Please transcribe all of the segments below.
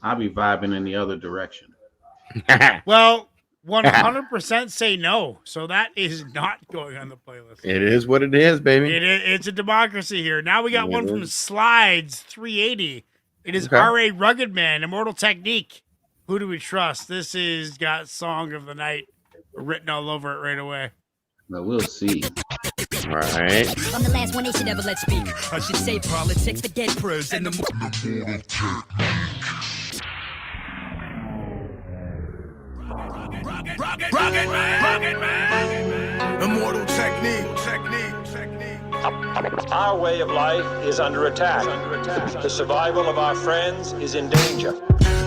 I'll be vibing in the other direction. Well, 100% say no. So that is not going on the playlist. It is what it is, baby. It's a democracy here. Now we got one from Slides 380. It is Okay. R.A. Rugged Man, Immortal Technique. Who do we trust? This is got Song of the Night written all over it right away. But we'll see. Right. I'm the last one they should ever let speak. I should say politics, forget pros and the Rocket man. Immortal technique. Our way of life is under attack. The survival of our friends is in danger.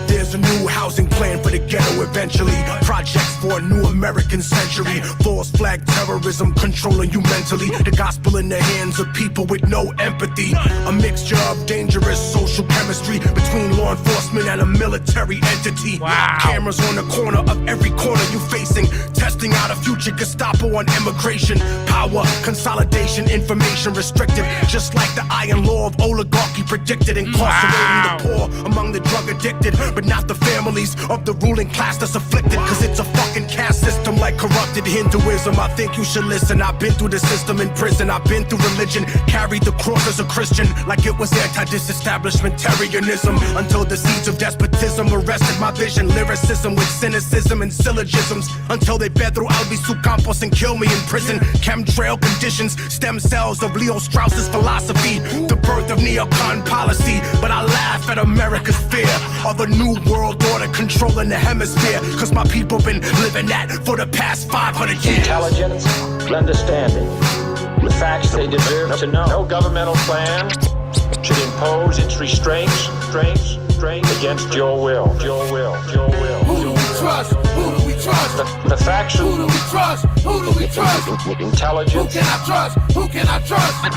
There's a new housing plan for the ghetto eventually. Projects for a new American century. False flag terrorism controlling you mentally. The gospel in the hands of people with no empathy. A mixture of dangerous social chemistry between law enforcement and a military entity. Wow. Cameras on the corner of every corner you facing. Testing out a future Gestapo on immigration. Power, consolidation, information restricted. Just like the iron law of oligarchy predicted. Incarcerating the poor among the drug addicted. But not the families of the ruling class that's afflicted. Cause it's a fucking caste system like corrupted Hinduism. I think you should listen. I've been through the system in prison. I've been through religion. Carried the cross as a Christian like it was anti-disestablishmentarianism. Until the seeds of despotism arrested my vision. Lyricism with cynicism and syllogisms. Until they bed through Albizu Campos and kill me in prison. Chemtrail conditions. Stem cells of Leo Strauss's philosophy. The birth of neocon policy. But I laugh at America's fear of a new world order controlling the hemisphere. Cause my people been living that for the past 500 years. Intelligence, understanding, the facts they deserve to know. No governmental plan should impose its restraints against your will. Who do we trust? Who do we trust? The facts. Who do we trust? Who do we trust? Intelligence. Who can I trust? Who can I trust? Who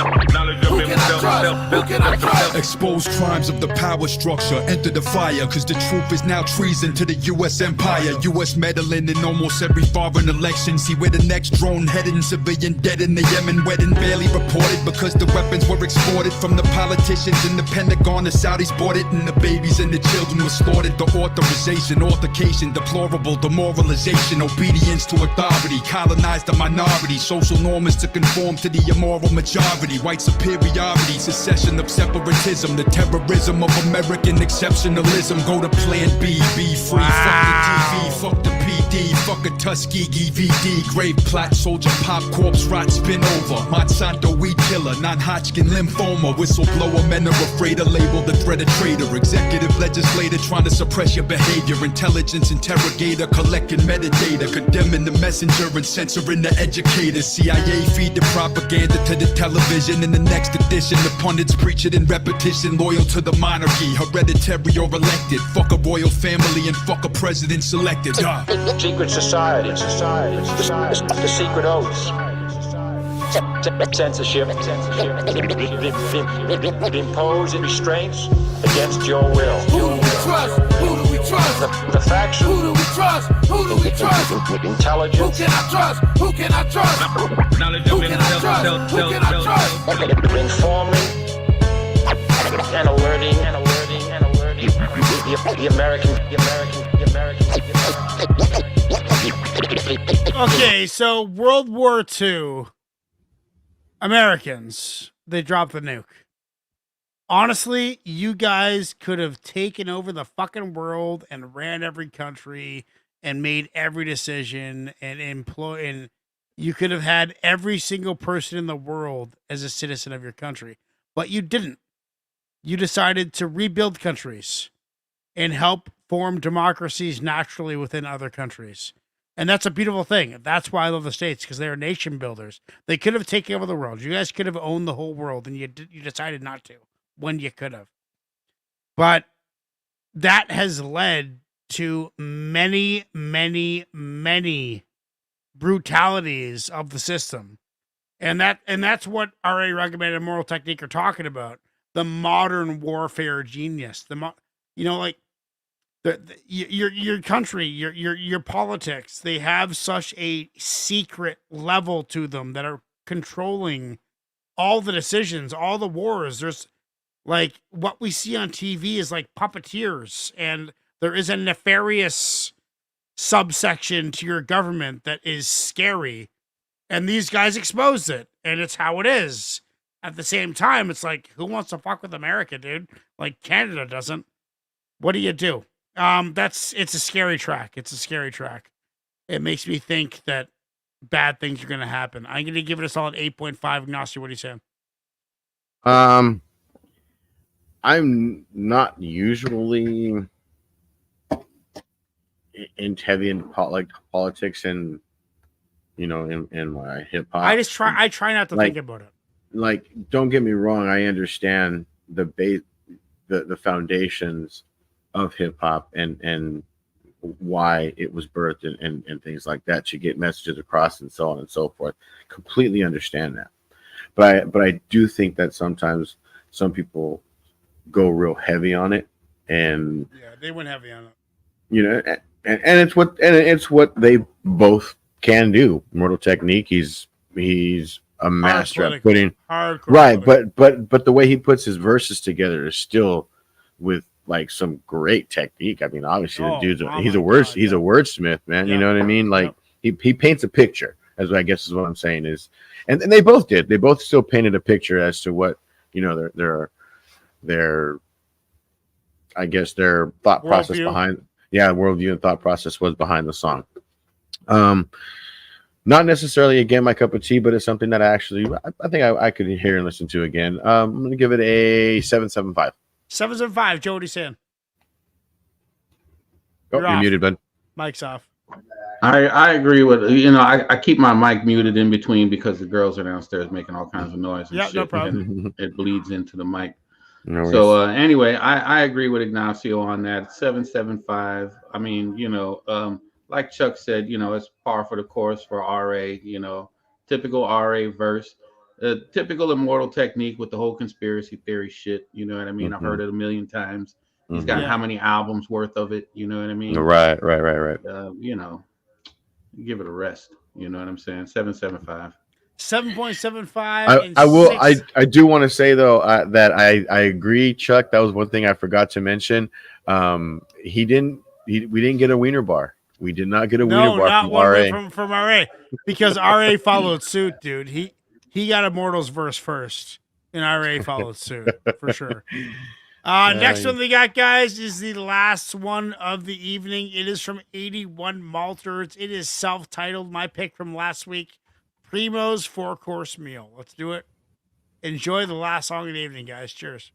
can I trust? Who can I trust? Expose crimes of the power structure, enter the fire, cause the truth is now treason to the US empire. US meddling in almost every foreign election. See where the next drone heading, civilian dead in the Yemen wedding, barely reported because the weapons were exported from the politicians in the Pentagon. The Saudis bought it and the babies and the children were slaughtered. The authorization, altercation, deplorable demoralization, obedience to authority, colonized the minority, social norms to conform to the immoral majority, white superiority, secession of separatism, the terrorism of American exceptionalism. Go to plan B, be free, fuck the TV, fuck the PD, fuck a Tuskegee VD, grave plot, soldier pop, corpse rot, spin over, Monsanto weed killer, non-Hodgkin lymphoma, whistleblower, men are afraid to label the threat a traitor, executive legislator trying to suppress your behavior, intelligence interrogator, collecting metadata, condemning the messenger and censoring the educator, CIA feed the propaganda to the television. In the next edition, the pundits preach it in repetition, loyal to the monarchy, hereditary or elected, fuck a royal family and fuck a president selected. Secret society, the secret oaths, censorship, impose restraints against your will. Who do we trust? Who do we trust? The facts. Who do we trust? Who do we trust? Intelligence. Who can I trust? Who can I trust? Who can I trust? Who can I trust? Informing and alerting the American. Okay, so World War II, Americans, they dropped the nuke. Honestly, you guys could have taken over the fucking world and ran every country and made every decision and you could have had every single person in the world as a citizen of your country, but you didn't. You decided to rebuild countries and help form democracies naturally within other countries. And that's a beautiful thing. That's why I love the States, because they're nation builders. They could have taken over the world. You guys could have owned the whole world, and you decided not to when you could have. But that has led to many, many, many brutalities of the system. And that's what R.A. Rugged Man and Moral Technique are talking about. The modern warfare genius. Your country, your politics, they have such a secret level to them that are controlling all the decisions, all the wars. Like what we see on TV is like puppeteers, and there is a nefarious subsection to your government that is scary, and these guys exposed it, and it's how it is. At the same time, it's like, who wants to fuck with America, dude? Like Canada doesn't. What do you do? It's a scary track. It's a scary track. It makes me think that bad things are going to happen. I'm going to give it a solid 8.5. Ignacio, what are you saying? I'm not usually heavy into politics and in my hip hop. I try not to think about it. Like, don't get me wrong, I understand the foundations of hip hop and why it was birthed and things like that to get messages across and so on and so forth. Completely understand that. But I do think that sometimes some people go real heavy on it, and yeah, they went heavy on it. And it's what they both can do. Immortal Technique. He's a master at putting hardcore right, but the way he puts his verses together is still with like some great technique. I mean, obviously the dude's he's a wordsmith, man. Yeah. You know what I mean? Like he paints a picture, as I guess is what I'm saying is, and they both did. They both still painted a picture as to what their I guess their thought process behind worldview and thought process was behind the song. Not necessarily again my cup of tea, but it's something that I think I could hear and listen to again. I'm gonna give it a 7.75. 7.75. Joe, what are you saying? You're muted, bud. Mic's off. I agree with I keep my mic muted in between because the girls are downstairs making all kinds of noise. And shit, no problem. And it bleeds into the mic. No so anyway, I agree with Ignacio on that. 7.75. I mean, like Chuck said, it's par for the course for RA. Typical RA verse. Typical Immortal Technique with the whole conspiracy theory shit. You know what I mean? I've heard it a million times. He's got how many albums worth of it? You know what I mean? Right. Give it a rest. You know what I'm saying? 7.75. 7.75. I do want to say though that I agree, Chuck. That was one thing I forgot to mention. We didn't get a wiener bar. We did not get a wiener bar from RA because RA followed suit, dude. He got Immortal's verse first, and RA followed suit for sure. Next one we got, guys, is the last one of the evening. It is from 81 Malters. It is self-titled. My pick from last week, Primo's 4-Course Meal. Let's do it. Enjoy the last song of the evening, guys. Cheers.